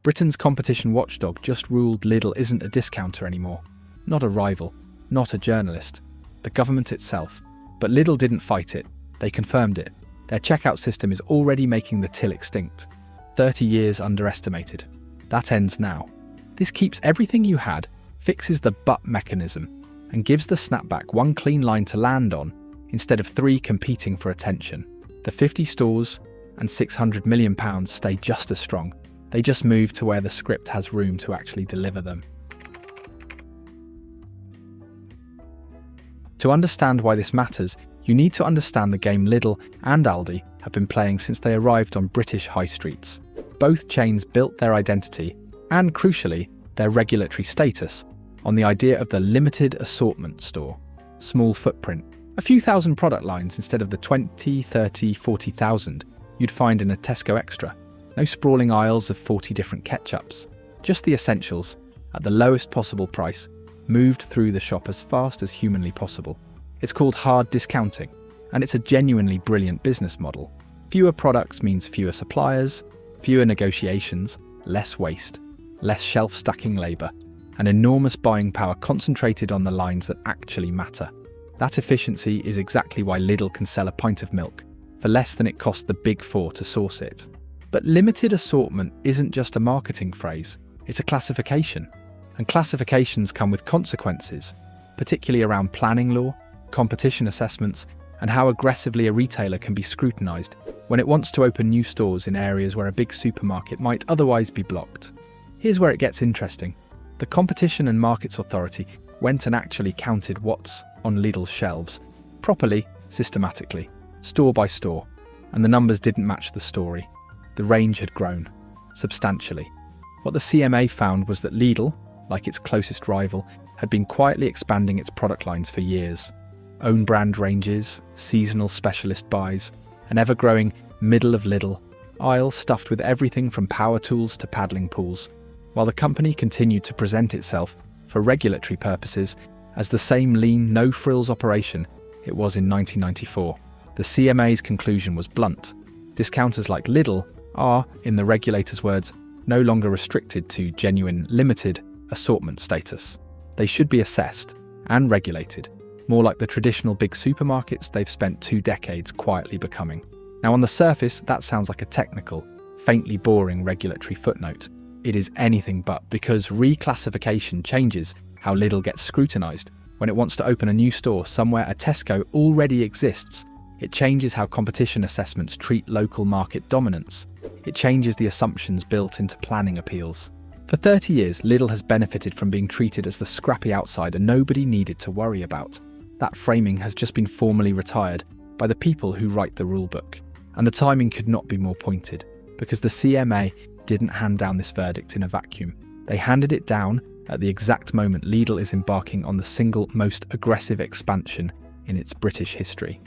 Britain's competition watchdog just ruled Lidl isn't a discounter anymore. Not a rival, not a journalist, the government itself. But Lidl didn't fight it, they confirmed it. Their checkout system is already making the till extinct. 30 years underestimated. That ends now. This keeps everything you had, fixes the but mechanism, and gives the snapback one clean line to land on instead of 3 competing for attention. The 50 stores and £600 million stay just as strong. They just move to where the script has room to actually deliver them. To understand why this matters, you need to understand the game Lidl and Aldi have been playing since they arrived on British high streets. Both chains built their identity, and crucially, their regulatory status, on the idea of the limited assortment store. Small footprint, a few thousand product lines instead of the 20, 30, 40,000 you'd find in a Tesco Extra. No sprawling aisles of 40 different ketchups. Just the essentials, at the lowest possible price, moved through the shop as fast as humanly possible. It's called hard discounting, and it's a genuinely brilliant business model. Fewer products means fewer suppliers, fewer negotiations, less waste, less shelf-stacking labour, and enormous buying power concentrated on the lines that actually matter. That efficiency is exactly why Lidl can sell a pint of milk for less than it cost the Big Four to source it. But limited assortment isn't just a marketing phrase, it's a classification. And classifications come with consequences, particularly around planning law, competition assessments, and how aggressively a retailer can be scrutinised when it wants to open new stores in areas where a big supermarket might otherwise be blocked. Here's where it gets interesting. The Competition and Markets Authority went and actually counted what's on Lidl's shelves, properly, systematically, store by store, and the numbers didn't match the story. The range had grown, substantially. What the CMA found was that Lidl, like its closest rival, had been quietly expanding its product lines for years. Own brand ranges, seasonal specialist buys, an ever-growing middle of Lidl aisle stuffed with everything from power tools to paddling pools, while the company continued to present itself, for regulatory purposes, as the same lean, no-frills operation it was in 1994. The CMA's conclusion was blunt. Discounters like Lidl are, in the regulator's words, no longer restricted to genuine limited assortment status. They should be assessed and regulated, more like the traditional big supermarkets they've spent 2 decades quietly becoming. Now, on the surface, that sounds like a technical, faintly boring regulatory footnote. It is anything but, because reclassification changes how Lidl gets scrutinised. When it wants to open a new store somewhere a Tesco already exists, it changes how competition assessments treat local market dominance. It changes the assumptions built into planning appeals. For 30 years, Lidl has benefited from being treated as the scrappy outsider nobody needed to worry about. That framing has just been formally retired by the people who write the rulebook. And the timing could not be more pointed, because the CMA didn't hand down this verdict in a vacuum. They handed it down at the exact moment Lidl is embarking on the single most aggressive expansion in its British history.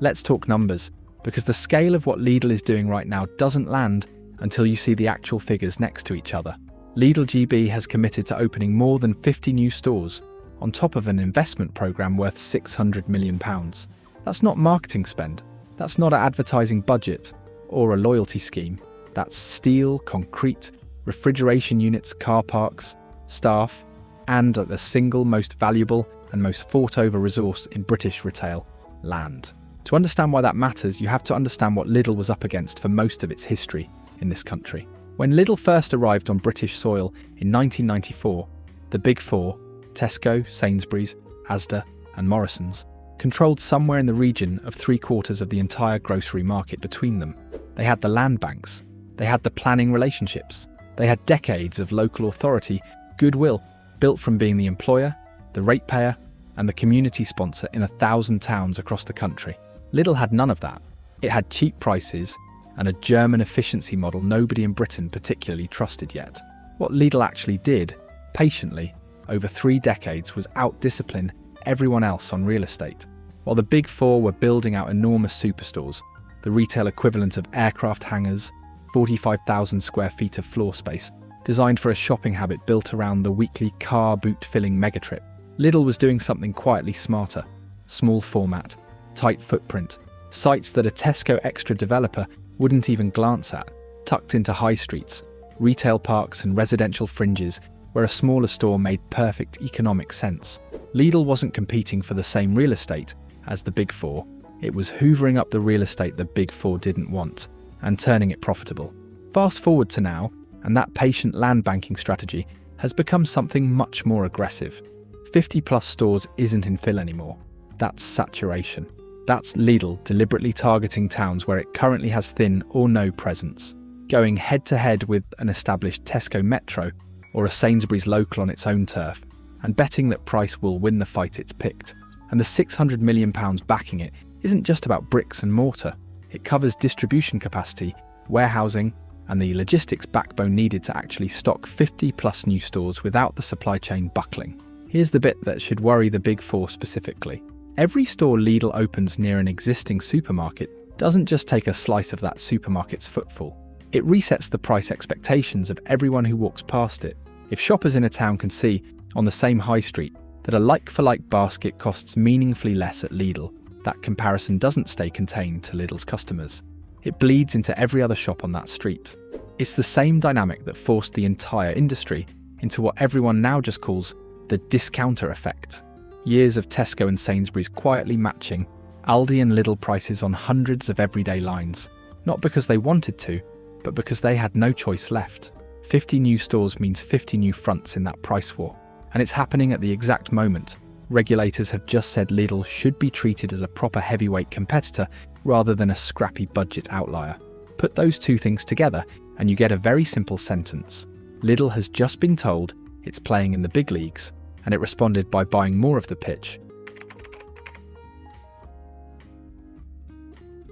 Let's talk numbers, because the scale of what Lidl is doing right now doesn't land until you see the actual figures next to each other. Lidl GB has committed to opening more than 50 new stores, on top of an investment programme worth £600 million. That's not marketing spend, that's not an advertising budget or a loyalty scheme. That's steel, concrete, refrigeration units, car parks, staff, and the single most valuable and most fought-over resource in British retail, land. To understand why that matters, you have to understand what Lidl was up against for most of its history in this country. When Lidl first arrived on British soil in 1994, the Big Four, Tesco, Sainsbury's, Asda, and Morrisons, controlled somewhere in the region of 3/4 of the entire grocery market between them. They had the land banks, they had the planning relationships, they had decades of local authority, goodwill, built from being the employer, the ratepayer, and the community sponsor in 1,000 towns across the country. Lidl had none of that. It had cheap prices and a German efficiency model nobody in Britain particularly trusted yet. What Lidl actually did, patiently, over 3 decades, was out-discipline everyone else on real estate. While the Big Four were building out enormous superstores, the retail equivalent of aircraft hangars, 45,000 square feet of floor space, designed for a shopping habit built around the weekly car boot-filling megatrip, Lidl was doing something quietly smarter. Small format, tight footprint, sites that a Tesco Extra developer wouldn't even glance at, tucked into high streets, retail parks and residential fringes where a smaller store made perfect economic sense. Lidl wasn't competing for the same real estate as the Big Four. It was hoovering up the real estate the Big Four didn't want and turning it profitable. Fast forward to now, and that patient land banking strategy has become something much more aggressive. 50+ stores isn't in fill anymore. That's saturation. That's Lidl deliberately targeting towns where it currently has thin or no presence, going head-to-head with an established Tesco Metro or a Sainsbury's local on its own turf, and betting that price will win the fight it's picked. And the £600 million backing it isn't just about bricks and mortar. It covers distribution capacity, warehousing, and the logistics backbone needed to actually stock 50+ new stores without the supply chain buckling. Here's the bit that should worry the Big Four specifically. Every store Lidl opens near an existing supermarket doesn't just take a slice of that supermarket's footfall. It resets the price expectations of everyone who walks past it. If shoppers in a town can see, on the same high street, that a like-for-like basket costs meaningfully less at Lidl, that comparison doesn't stay contained to Lidl's customers. It bleeds into every other shop on that street. It's the same dynamic that forced the entire industry into what everyone now just calls the discounter effect. Years of Tesco and Sainsbury's quietly matching Aldi and Lidl prices on hundreds of everyday lines, not because they wanted to, but because they had no choice left. 50 new stores means 50 new fronts in that price war. And it's happening at the exact moment. Regulators have just said Lidl should be treated as a proper heavyweight competitor rather than a scrappy budget outlier. Put those two things together and you get a very simple sentence. Lidl has just been told it's playing in the big leagues, and it responded by buying more of the pitch.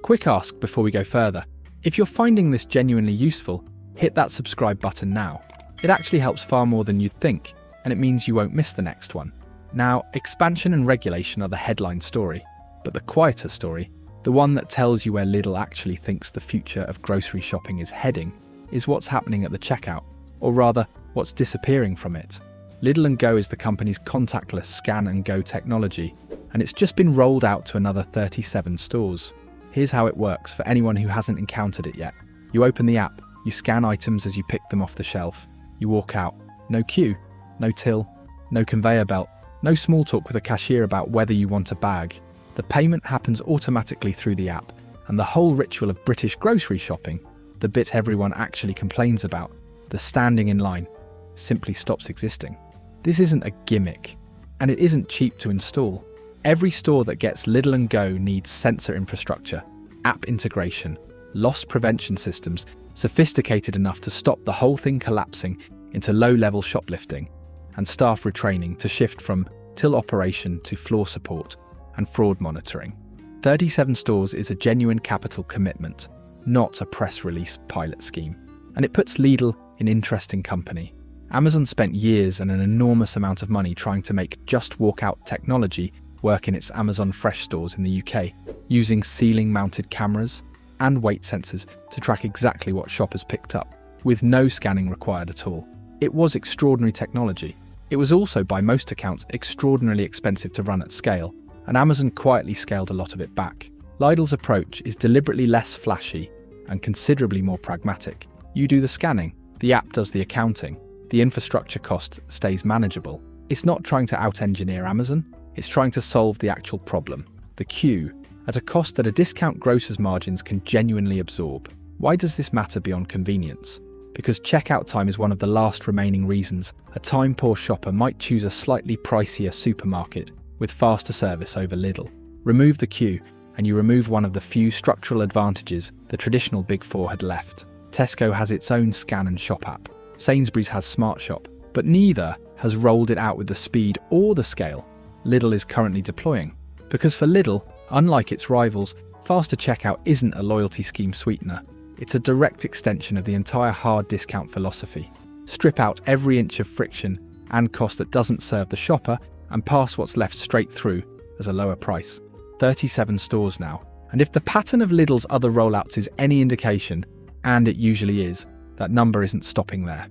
Quick ask before we go further. If you're finding this genuinely useful, hit that subscribe button now. It actually helps far more than you'd think, and it means you won't miss the next one. Now, expansion and regulation are the headline story, but the quieter story, the one that tells you where Lidl actually thinks the future of grocery shopping is heading, is what's happening at the checkout, or rather, what's disappearing from it. Lidl & Go is the company's contactless scan and go technology, and it's just been rolled out to another 37 stores. Here's how it works for anyone who hasn't encountered it yet. You open the app, you scan items as you pick them off the shelf. You walk out. No queue, no till, no conveyor belt, no small talk with a cashier about whether you want a bag. The payment happens automatically through the app, and the whole ritual of British grocery shopping, the bit everyone actually complains about, the standing in line, simply stops existing. This isn't a gimmick, and it isn't cheap to install. Every store that gets Lidl & Go needs sensor infrastructure, app integration, loss prevention systems sophisticated enough to stop the whole thing collapsing into low-level shoplifting, and staff retraining to shift from till operation to floor support and fraud monitoring. 37 stores is a genuine capital commitment, not a press release pilot scheme. And it puts Lidl in interesting company. Amazon spent years and an enormous amount of money trying to make just walkout technology work in its Amazon Fresh stores in the UK, using ceiling-mounted cameras and weight sensors to track exactly what shoppers picked up, with no scanning required at all. It was extraordinary technology. It was also, by most accounts, extraordinarily expensive to run at scale, and Amazon quietly scaled a lot of it back. Lidl's approach is deliberately less flashy and considerably more pragmatic. You do the scanning, the app does the accounting, the infrastructure cost stays manageable. It's not trying to out-engineer Amazon, it's trying to solve the actual problem, the queue, at a cost that a discount grocer's margins can genuinely absorb. Why does this matter beyond convenience? Because checkout time is one of the last remaining reasons a time-poor shopper might choose a slightly pricier supermarket with faster service over Lidl. Remove the queue, and you remove one of the few structural advantages the traditional Big Four had left. Tesco has its own scan and shop app. Sainsbury's has Smart Shop, but neither has rolled it out with the speed or the scale Lidl is currently deploying. Because for Lidl, unlike its rivals, faster checkout isn't a loyalty scheme sweetener. It's a direct extension of the entire hard discount philosophy. Strip out every inch of friction and cost that doesn't serve the shopper and pass what's left straight through as a lower price. 37 stores now. And if the pattern of Lidl's other rollouts is any indication, and it usually is, that number isn't stopping there.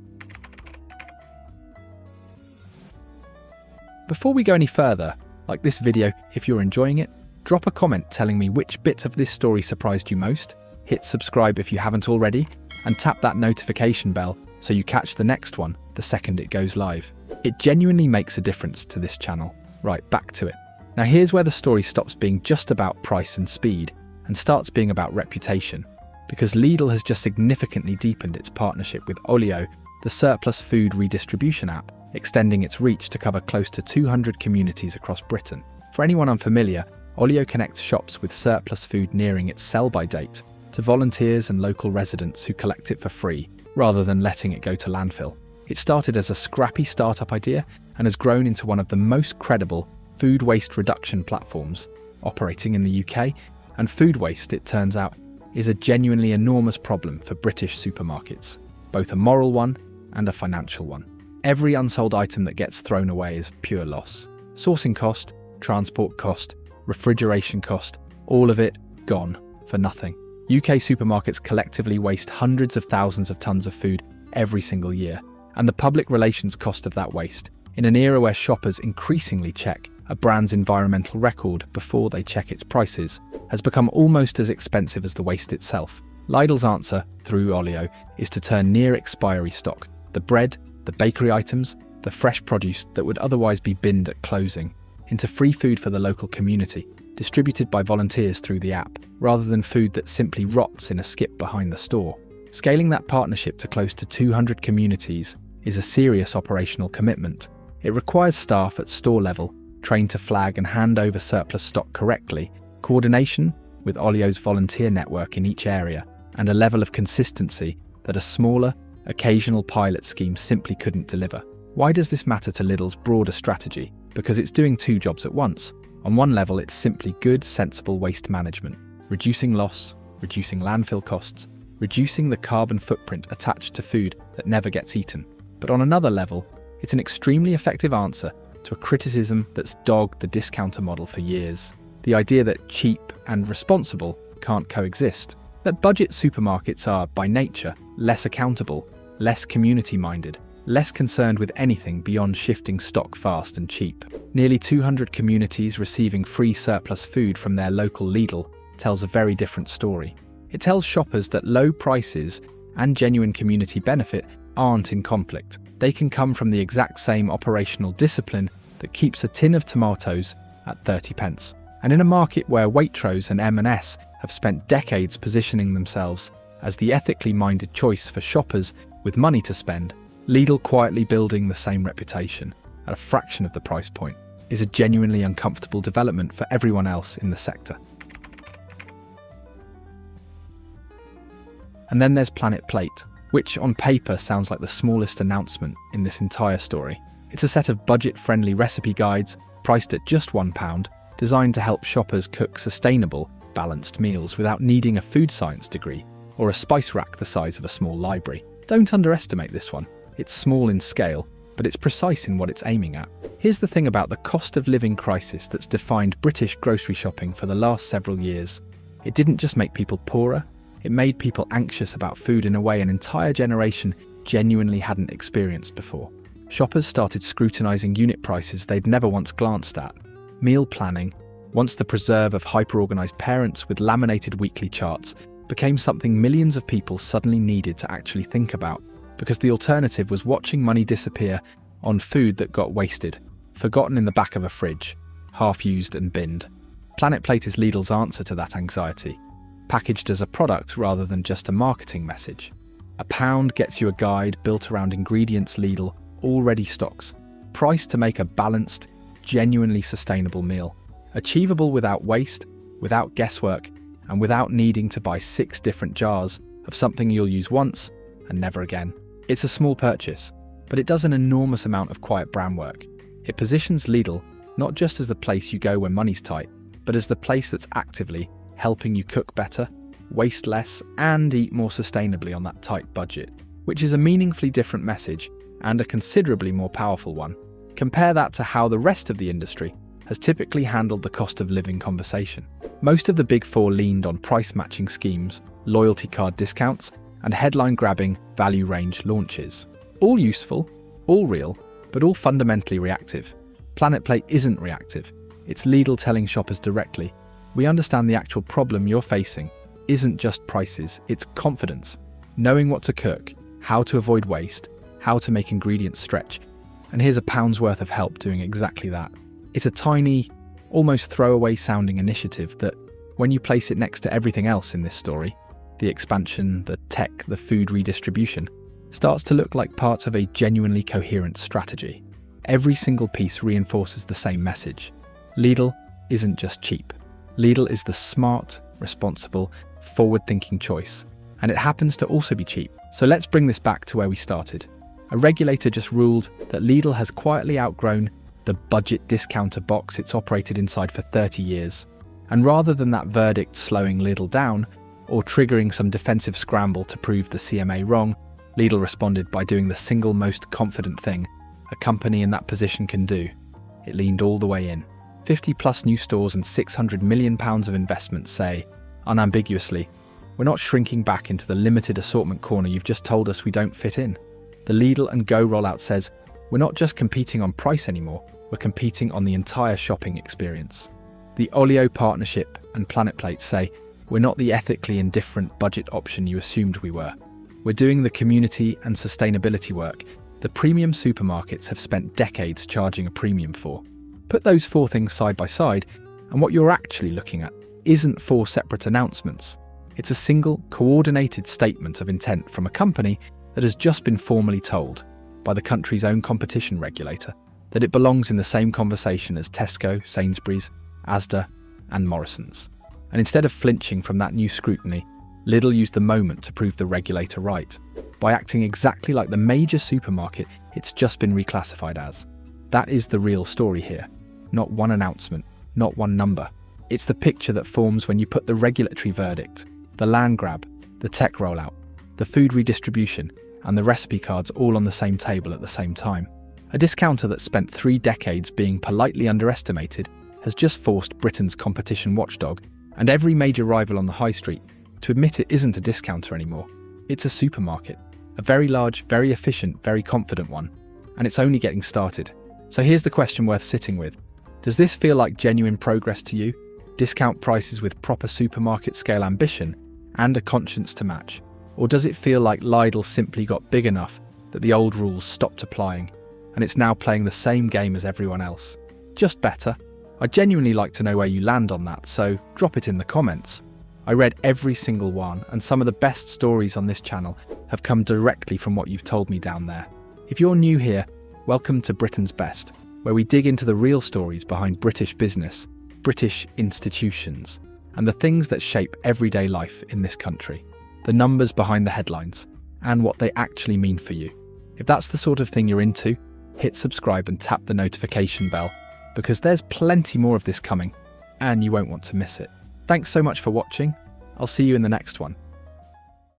Before we go any further, like this video if you're enjoying it, drop a comment telling me which bit of this story surprised you most, hit subscribe if you haven't already, and tap that notification bell so you catch the next one the second it goes live. It genuinely makes a difference to this channel. Right, back to it. Now here's where the story stops being just about price and speed and starts being about reputation, because Lidl has just significantly deepened its partnership with Olio, the surplus food redistribution app, extending its reach to cover close to 200 communities across Britain. For anyone unfamiliar, Olio connects shops with surplus food nearing its sell-by date to volunteers and local residents who collect it for free, rather than letting it go to landfill. It started as a scrappy startup idea and has grown into one of the most credible food waste reduction platforms operating in the UK, and food waste, it turns out, is a genuinely enormous problem for British supermarkets, both a moral one and a financial one. Every unsold item that gets thrown away is pure loss. Sourcing cost, transport cost, refrigeration cost, all of it gone for nothing. UK supermarkets collectively waste hundreds of thousands of tons of food every single year, and the public relations cost of that waste, in an era where shoppers increasingly check a brand's environmental record before they check its prices, has become almost as expensive as the waste itself. Lidl's answer, through Olio, is to turn near-expiry stock, the bread, the bakery items, the fresh produce that would otherwise be binned at closing, into free food for the local community, distributed by volunteers through the app, rather than food that simply rots in a skip behind the store. Scaling that partnership to close to 200 communities is a serious operational commitment. It requires staff at store level, trained to flag and hand over surplus stock correctly, coordination with Olio's volunteer network in each area, and a level of consistency that a smaller, occasional pilot scheme simply couldn't deliver. Why does this matter to Lidl's broader strategy? Because it's doing two jobs at once. On one level, it's simply good, sensible waste management, reducing loss, reducing landfill costs, reducing the carbon footprint attached to food that never gets eaten. But on another level, it's an extremely effective answer to a criticism that's dogged the discounter model for years. The idea that cheap and responsible can't coexist. That budget supermarkets are, by nature, less accountable, less community-minded, less concerned with anything beyond shifting stock fast and cheap. Nearly 200 communities receiving free surplus food from their local Lidl tells a very different story. It tells shoppers that low prices and genuine community benefit aren't in conflict. They can come from the exact same operational discipline that keeps a tin of tomatoes at 30 pence. And in a market where Waitrose and M&S have spent decades positioning themselves as the ethically minded choice for shoppers with money to spend, Lidl quietly building the same reputation at a fraction of the price point is a genuinely uncomfortable development for everyone else in the sector. And then there's Planet Plate, which on paper sounds like the smallest announcement in this entire story. It's a set of budget-friendly recipe guides priced at just £1, designed to help shoppers cook sustainable, balanced meals without needing a food science degree or a spice rack the size of a small library. Don't underestimate this one. It's small in scale, but it's precise in what it's aiming at. Here's the thing about the cost of living crisis that's defined British grocery shopping for the last several years. It didn't just make people poorer, it made people anxious about food in a way an entire generation genuinely hadn't experienced before. Shoppers started scrutinising unit prices they'd never once glanced at. Meal planning, once the preserve of hyper-organised parents with laminated weekly charts, became something millions of people suddenly needed to actually think about, because the alternative was watching money disappear on food that got wasted, forgotten in the back of a fridge, half-used and binned. Planet Plate is Lidl's answer to that anxiety, packaged as a product rather than just a marketing message. £1 gets you a guide built around ingredients Lidl already stocks, priced to make a balanced, genuinely sustainable meal, achievable without waste, without guesswork, and without needing to buy 6 different jars of something you'll use once and never again. It's a small purchase, but it does an enormous amount of quiet brand work. It positions Lidl not just as the place you go when money's tight, but as the place that's actively helping you cook better, waste less, and eat more sustainably on that tight budget, which is a meaningfully different message and a considerably more powerful one. Compare that to how the rest of the industry has typically handled the cost of living conversation. Most of the Big Four leaned on price-matching schemes, loyalty card discounts, and headline-grabbing value range launches. All useful, all real, but all fundamentally reactive. Planet Plate isn't reactive. It's Lidl telling shoppers directly, "We understand the actual problem you're facing. isn't just prices, it's confidence. Knowing what to cook, how to avoid waste, how to make ingredients stretch. And here's a pound's worth of help doing exactly that. It's a tiny, almost throwaway sounding initiative that, when you place it next to everything else in this story, the expansion, the tech, the food redistribution, starts to look like parts of a genuinely coherent strategy. Every single piece reinforces the same message. Lidl isn't just cheap. Lidl is the smart, responsible, forward-thinking choice. And it happens to also be cheap. So let's bring this back to where we started. A regulator just ruled that Lidl has quietly outgrown the budget discounter box it's operated inside for 30 years. And rather than that verdict slowing Lidl down, or triggering some defensive scramble to prove the CMA wrong, Lidl responded by doing the single most confident thing a company in that position can do. It leaned all the way in. 50 plus new stores and £600 million of investment say, unambiguously, we're not shrinking back into the limited assortment corner you've just told us we don't fit in. The Lidl and Go rollout says, we're not just competing on price anymore, we're competing on the entire shopping experience. The Olio partnership and Planet Plate say, we're not the ethically indifferent budget option you assumed we were. We're doing the community and sustainability work the premium supermarkets have spent decades charging a premium for. Put those four things side by side, and what you're actually looking at isn't four separate announcements. It's a single, coordinated statement of intent from a company that has just been formally told, by the country's own competition regulator, that it belongs in the same conversation as Tesco, Sainsbury's, Asda, and Morrison's. And instead of flinching from that new scrutiny, Lidl used the moment to prove the regulator right, by acting exactly like the major supermarket it's just been reclassified as. That is the real story here. Not one announcement, not one number. It's the picture that forms when you put the regulatory verdict, the land grab, the tech rollout, the food redistribution, and the recipe cards all on the same table at the same time. A discounter that spent 3 decades being politely underestimated has just forced Britain's competition watchdog and every major rival on the high street to admit it isn't a discounter anymore. It's a supermarket, a very large, very efficient, very confident one, and it's only getting started. So here's the question worth sitting with. Does this feel like genuine progress to you? Discount prices with proper supermarket scale ambition and a conscience to match? Or does it feel like Lidl simply got big enough that the old rules stopped applying and it's now playing the same game as everyone else? Just better? I'd genuinely like to know where you land on that, so drop it in the comments. I read every single one, and some of the best stories on this channel have come directly from what you've told me down there. If you're new here, welcome to Britain's Best, where we dig into the real stories behind British business, British institutions, and the things that shape everyday life in this country. The numbers behind the headlines, and what they actually mean for you. If that's the sort of thing you're into, hit subscribe and tap the notification bell, because there's plenty more of this coming, and you won't want to miss it. Thanks so much for watching. I'll see you in the next one.